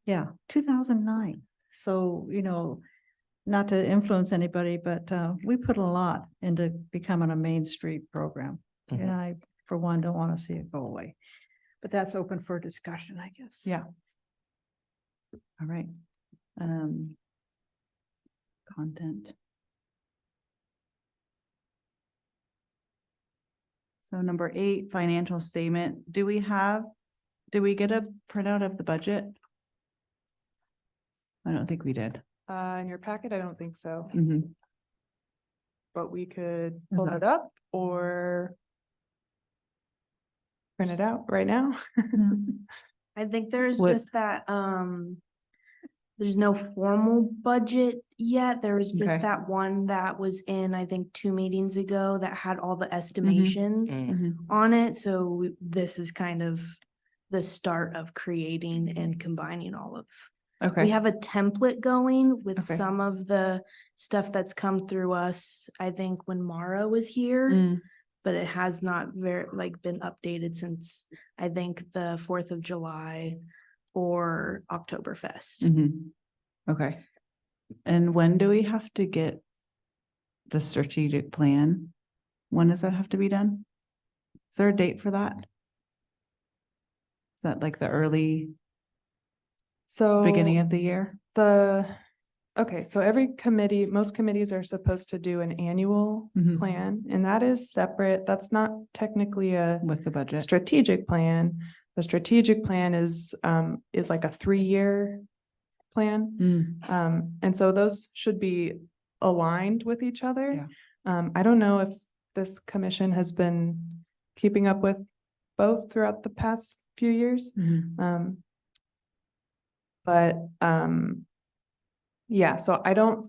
Yeah, 2009. So, not to influence anybody, but we put a lot into becoming a Main Street program. And I, for one, don't want to see it go away. But that's open for discussion, I guess. Yeah. All right. Content. So number 8, financial statement. Did we get a printout of the budget? I don't think we did. In your packet, I don't think so, Mhm. but we could Is pull that- it up or print it out right now. I think there's What- just that, there's no formal budget yet. There was Okay. just that one that was in, I think, 2 meetings ago that had all the estimations Mhm. on it. So this is kind of the start of creating and combining all of. We Okay, have a template going with Okay. some of the stuff that's come through us, I think, when Mara was here. Mm. But it has not been updated since, I think, the 4th of July or Oktoberfest. Mhm. Okay. And when do we have to get the strategic plan? When does that have to be done? Is there a date for that? Is that like the early So. beginning of the year? Okay, so every committee, most committees are supposed to do an annual Mhm. plan, and that is separate. That's not technically a With the budget? strategic plan. The strategic plan is like a 3-year plan. And so those should be aligned with each other. I don't know if this commission has been keeping up with both throughout the past few years. Mhm. But yeah, so I don't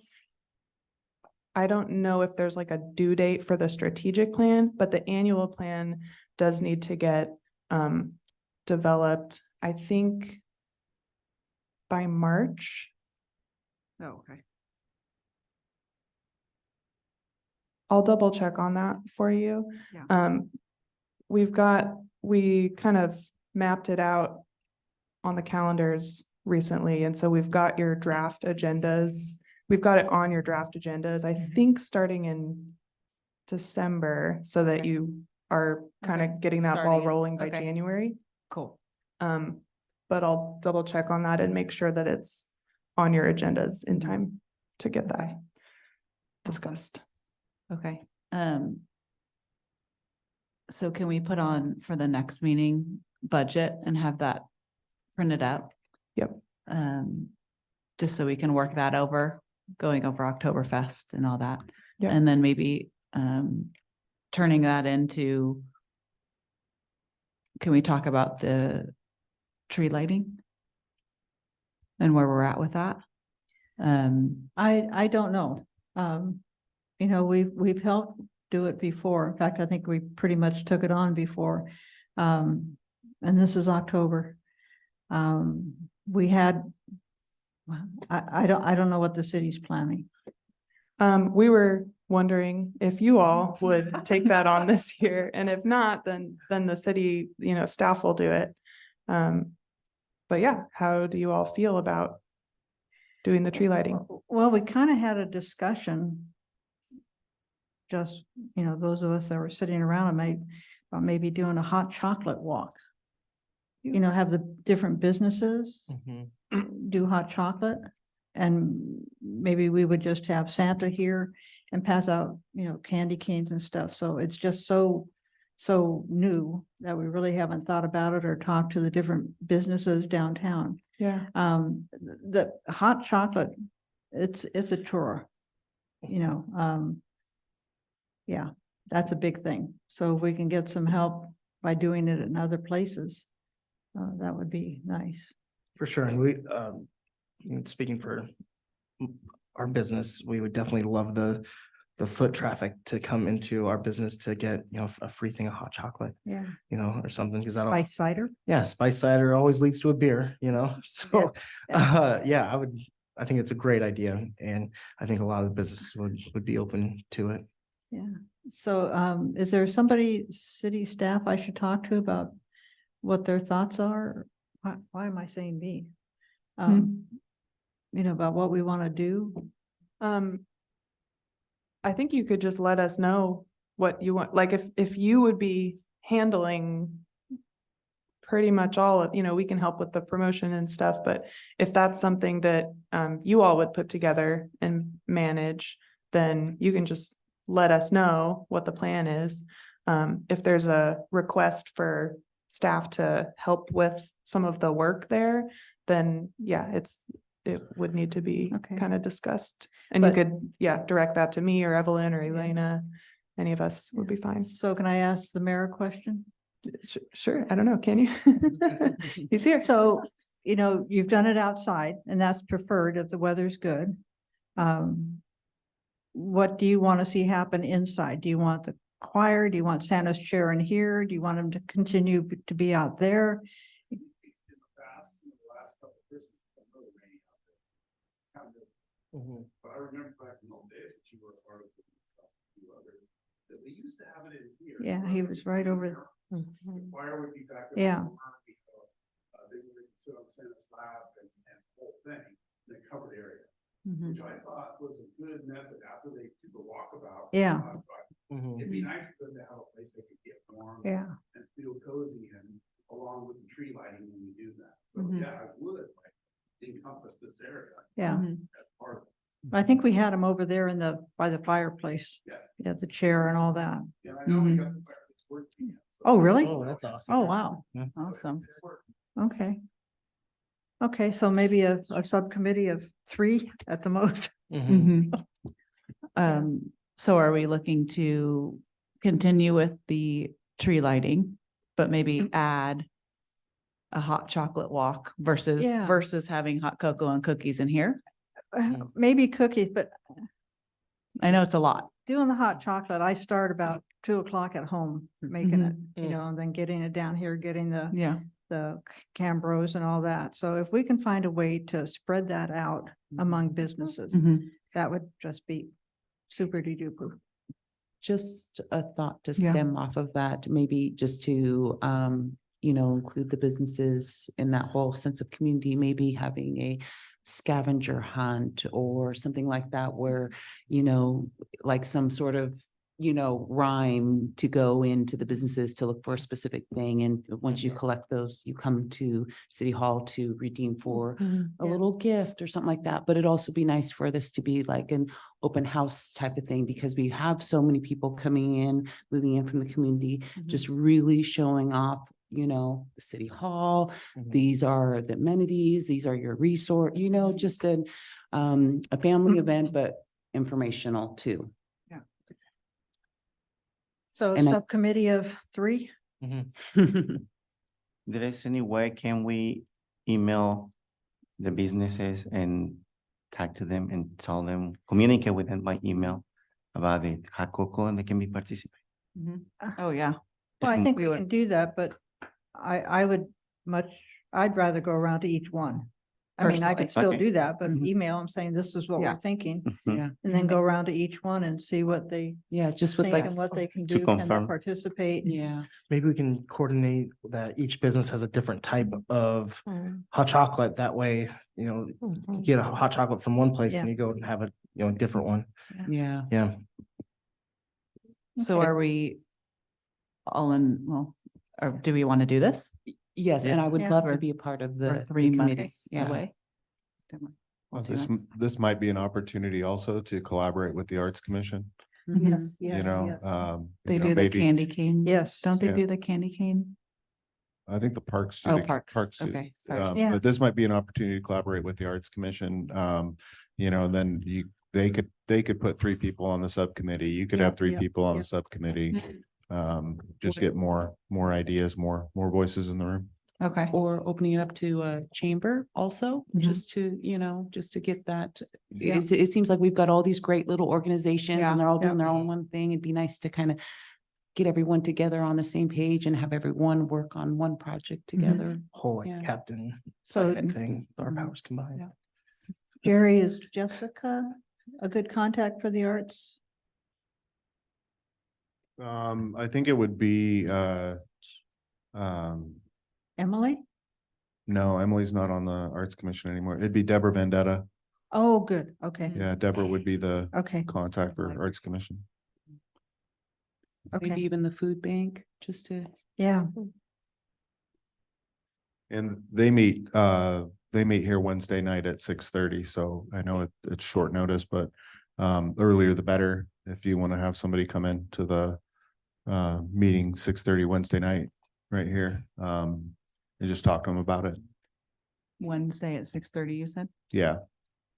know if there's like a due date for the strategic plan, but the annual plan does need to get developed, I think, by March. Oh, okay. I'll double check on that for you. Yeah. We kind of mapped it out on the calendars recently, and so we've got your draft agendas. We've got it on your draft agendas, I think, starting in December, so that you are kind Okay. of getting that Starting ball in- rolling by okay. January. Cool. But I'll double check on that and make sure that it's on your agendas in time to get that discussed. Okay. So can we put on for the next meeting budget and have that printed out? Yep. Just so we can work that over, going over Oktoberfest and all that. Yeah. And then maybe turning that into, can we talk about the tree lighting? And where we're at with that? I don't know. You know, we've helped do it before. In fact, I think we pretty much took it on before. And this is October. We had, well, I don't know what the city's planning. We were wondering if you all would take that on this year, and if not, then the city, staff will do it. But yeah, how do you all feel about doing the tree lighting? Well, we kind of had a discussion. Just, those of us that were sitting around and maybe doing a hot chocolate walk. Have the different businesses do hot chocolate. And maybe we would just have Santa here and pass out, candy canes and stuff. So it's just so new that we really haven't thought about it or talked to the different businesses downtown. Yeah. The hot chocolate, it's a tour, yeah, that's a big thing. So if we can get some help by doing it in other places, that would be nice. For sure. And we, speaking for our business, we would definitely love the foot traffic to come into our business to get, a free thing of hot chocolate, Yeah. or something. Cause Spice cider. yeah, spice cider always leads to a beer, so, I think it's a great idea. And I think a lot of the businesses would be open to it. Yeah. So, is there somebody, city staff I should talk to about what their thoughts are? Why am I saying me? About what we want to do. I think you could just let us know what you want, like if you would be handling pretty much all of, we can help with the promotion and stuff, but if that's something that you all would put together and manage, then you can just let us know what the plan is. If there's a request for staff to help with some of the work there, then yeah, it would need to be Okay. kind of discussed. And you But- could, direct that to me or Evelyn or Elena. Any of us would be fine. So can I ask the mayor a question? Sure. I don't know. Can you? He's here. So, you've done it outside and that's preferred if the weather's good. What do you want to see happen inside? Do you want the choir? Do you want Santa's chair in here? Do you want him to continue to be out there? But I remember back in those days, that you were a part of it. That we used to have it in here. Yeah, he was right over. Choir would be back. Yeah. They would sit on Santa's lap and the whole thing, in a covered area, Mhm. which I thought was a good method after they do the walkabout. Yeah. Mhm. It'd be nice for them to have a place they could get warm Yeah. and feel cozy in, along with the tree lighting when we do that. So, Mhm. yeah, I would like encompass this area Yeah. Mhm. as part of it. I think we had them over there in by the fireplace. Yeah. Yeah, the chair and all that. And I know we got the fireplace working. yet, so- Oh, really? Oh, that's awesome. Oh, wow. Awesome. It's working. Okay. Okay, so maybe a subcommittee of 3 at the most. Mhm. Mhm. So are we looking to continue with the tree lighting, but maybe add a hot chocolate walk versus Yeah. having hot cocoa and cookies in here? Maybe cookies, but I know it's a lot. doing the hot chocolate, I start about 2 o'clock at home making it, Mhm. and then getting it down here, getting Yeah. the Cambros and all that. So if we can find a way to spread that out among businesses, Mhm. that would just be super duper. Just a thought to Yeah. stem off of that, maybe just to, include the businesses in that whole sense of community, maybe having a scavenger hunt or something like that where, like some sort of, rhyme to go into the businesses to look for a specific thing. And once you collect those, you come to City Hall to redeem for a Yeah. little gift or something like that. But it'd also be nice for this to be like an open house type of thing because we have so many people coming in, moving in from the community, just really showing off, the City Hall. Mhm. These are the amenities, these are your resort, just a family event, but informational too. So And I- subcommittee of 3? There is any way can we email the businesses and talk to them and tell them, communicate with them by email about the hot cocoa and they can be participate? Oh, yeah. Well, I think We we would- can do that, but I'd rather go around to each one. I mean, I could Personally. still Okay. do that, but Mhm. email them saying this is what Yeah. we're thinking, Yeah, and then go around to each one and see what they yeah, just with think like, and what they can To do, can they confirm. participate? yeah, Maybe we can coordinate that each business has a different type of Mm. hot chocolate. That way, you get a hot chocolate from one place and Yeah. you go and have a different one. yeah. Yeah. So Okay. are we all in, well, or do we want to do this? Yes, and I would Yeah. love to be a part of For the 3 committee. months Yeah. away? Well, 2 months. this might be an opportunity also to collaborate with the Arts Commission, Mhm. Yes, yes, yes. They you know, do the maybe, candy cane. Yes. Don't they Yeah. do the candy cane? I think the parks. do Oh, the parks. do- Okay, sorry. Yeah. But this might be an opportunity to collaborate with the Arts Commission. Then they could put 3 people on the subcommittee. You could Yeah, have 3 yeah, people on yeah. the subcommittee. Just get more ideas, more voices in the room. Okay. Or opening it up to a chamber also, Mhm. just to get that. Yeah. It seems like we've got all these great little organizations Yeah, and they're all yeah. doing their own one thing. It'd be nice to kind of get everyone together on the same page and have everyone work on one project together. Whole like Yeah. captain So thing, our Mhm. powers combined. Yeah. Jerry, is Jessica a good contact for the arts? I think it would be, Emily? no, Emily's not on the Arts Commission anymore. It'd be Deborah Vendetta. Oh, good. Okay, Yeah, Deborah would be the okay, contact for Arts Commission. Maybe okay. even the food bank, just to. Yeah, And they meet here Wednesday night at 6:30, so I know it's short notice, but earlier the better. If you want to have somebody come in to the meeting 6:30 Wednesday night, right here, and just talk to them about it. Wednesday at 6:30, you said? Yeah,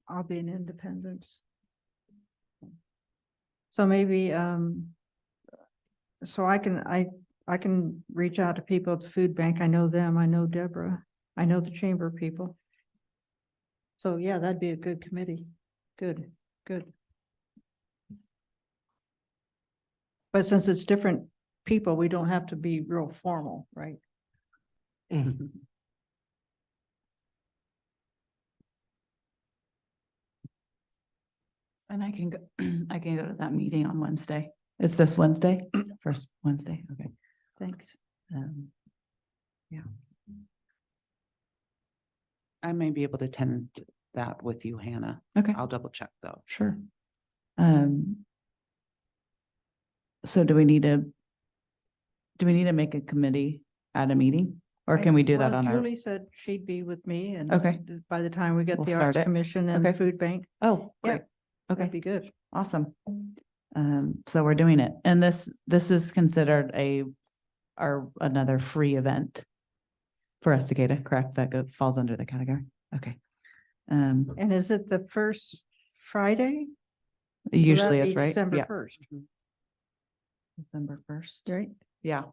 I'll be in Independence. So maybe, so I can reach out to people at the food bank. I know them. I know Deborah. I know the chamber people. So yeah, that'd be a good committee. Good, good. But since it's different people, we don't have to be real formal, right? And I can go, I can go to that meeting on Wednesday. It's this Wednesday, first Wednesday, okay. Thanks. Um, Yeah. I may be able to attend that with you, Hannah. Okay, I'll double check though. sure. So do we need to make a committee at a meeting? Or can we do that Well, on our? Julie said she'd be with me and. Okay. By the time we get We'll the start Arts it. Commission and the Okay. Food Bank, Oh, Yeah. great. that'd Okay, be good. awesome. So we're doing it. And this is considered another free event for Estacada, correct? That falls under the category. Okay. And is it the first Friday? So Usually that'd it's be right. December Yeah. 1st, December 1st. right? Yeah.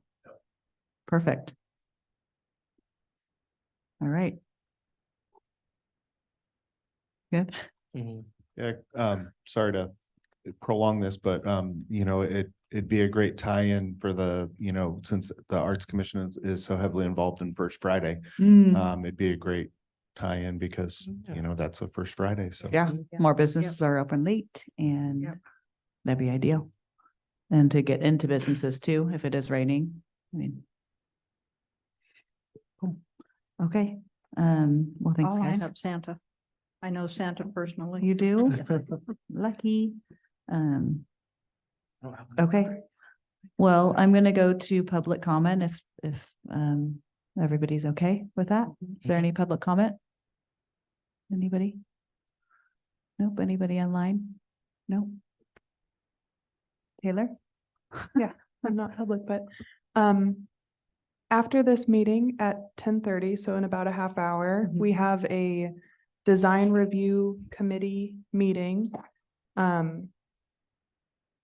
Perfect. All right. Good. Yeah, sorry to prolong this, but you know, it'd be a great tie-in for the, you know, since the Arts Commission is so heavily involved in First Friday. It'd be a great tie-in because, you know, that's a First Friday, so. Yeah, more businesses are open late and Yep. that'd be ideal. And to get into businesses too, if it is raining, I mean. Cool. Okay, well, thanks I'll line guys. up Santa. I know Santa personally. You do? Yes, I do. Lucky. Okay. Well, I'm gonna go to public comment if everybody's okay with that. Is there any public comment? Anybody? Nope, anybody online? No? Taylor? I'm not public, but after this meeting at 10:30, so in about a half hour, we have a design review committee meeting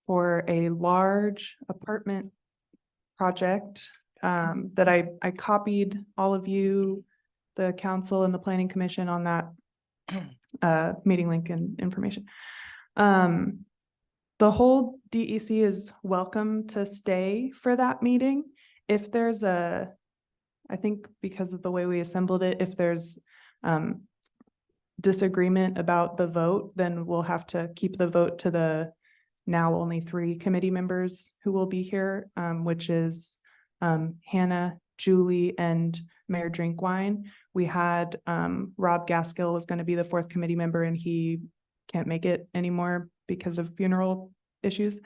for a large apartment project that I copied all of you, the council and the planning commission on that meeting link and information. The whole DEC is welcome to stay for that meeting. If there's I think because of the way we assembled it, if there's disagreement about the vote, then we'll have to keep the vote to the now only 3 committee members who will be here, which is Hannah, Julie, and Mayor Drinkwine. We had Rob Gaskill was going to be the 4th committee member and he can't make it anymore because of funeral issues.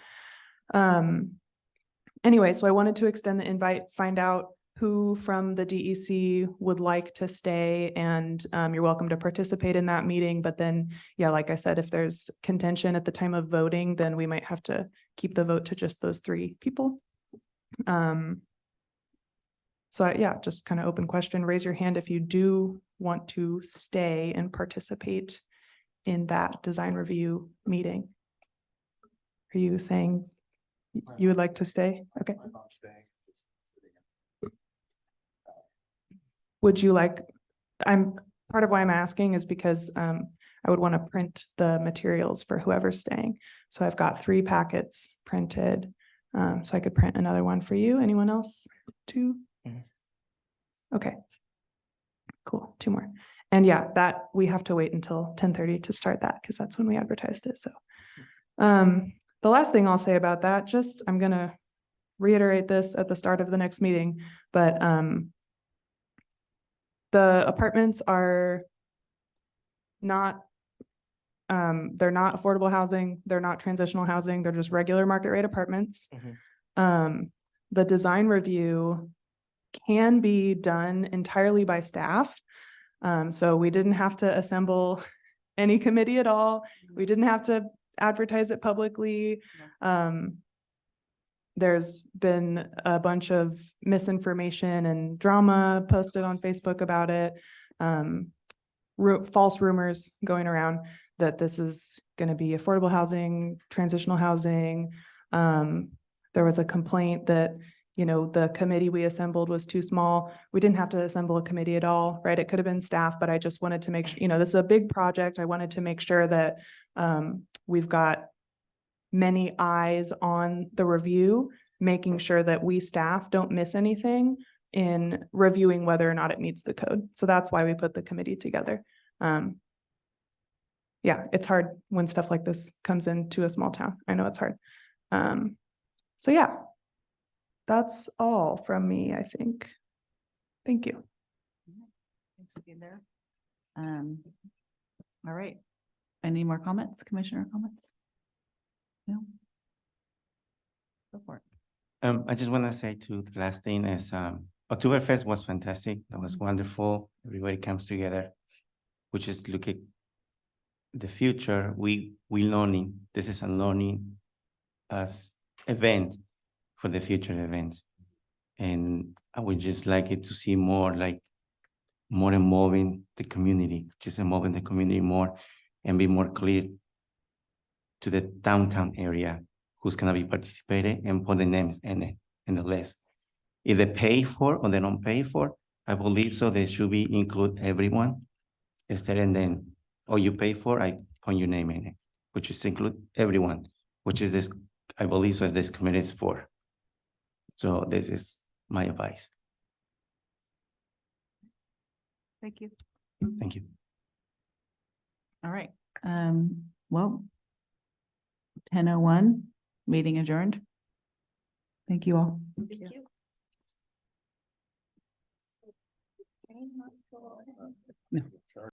Anyway, so I wanted to extend the invite, find out who from the DEC would like to stay, and you're welcome to participate in that meeting. But then, yeah, like I said, if there's contention at the time of voting, then we might have to keep the vote to just those 3 people. So yeah, just kind of open question, raise your hand if you do want to stay and participate in that design review meeting. Are you saying you would like to stay? Okay. Would you like, part of why I'm asking is because I would want to print the materials for whoever's staying. So I've got 3 packets printed. So I could print another one for you. Anyone else? 2? Okay. Cool. 2 more. And yeah, that we have to wait until 10:30 to start that because that's when we advertised it. So the last thing I'll say about that, just I'm gonna reiterate this at the start of the next meeting, but the apartments are not they're not affordable housing, they're not transitional housing, they're just regular market rate apartments. The design review can be done entirely by staff. So we didn't have to assemble any committee at all. We didn't have to advertise it publicly. There's been a bunch of misinformation and drama posted on Facebook about it. False rumors going around that this is going to be affordable housing, transitional housing. There was a complaint that, you know, the committee we assembled was too small. We didn't have to assemble a committee at all, right? It could have been staff, but I just wanted to make sure, you know, this is a big project. I wanted to make sure that we've got many eyes on the review, making sure that we staff don't miss anything in reviewing whether or not it meets the code. So that's why we put the committee together. Yeah, it's hard when stuff like this comes into a small town. I know it's hard. So yeah, that's all from me, I think. Thank you. Thanks, Taylor. All right. Any more comments, commissioner comments? No? Go for it. I just want to say to the last thing is, Oktoberfest was fantastic. That was wonderful. Everybody comes together, which is look at the future. We learning. This is a learning as event for the future events. And I would just like it to see more involving the community, just involving the community more and be more clear to the downtown area who's gonna be participating and put the names in the list. If they pay for or they don't pay for, I believe so they should be include everyone. Instead and then, oh, you pay for, I put your name in it, which is include everyone, which is this, I believe so as this committee is for. So this is my advice. Thank you. Thank you. All right. Well, 10:01, meeting adjourned. Thank you all. Thank you. No.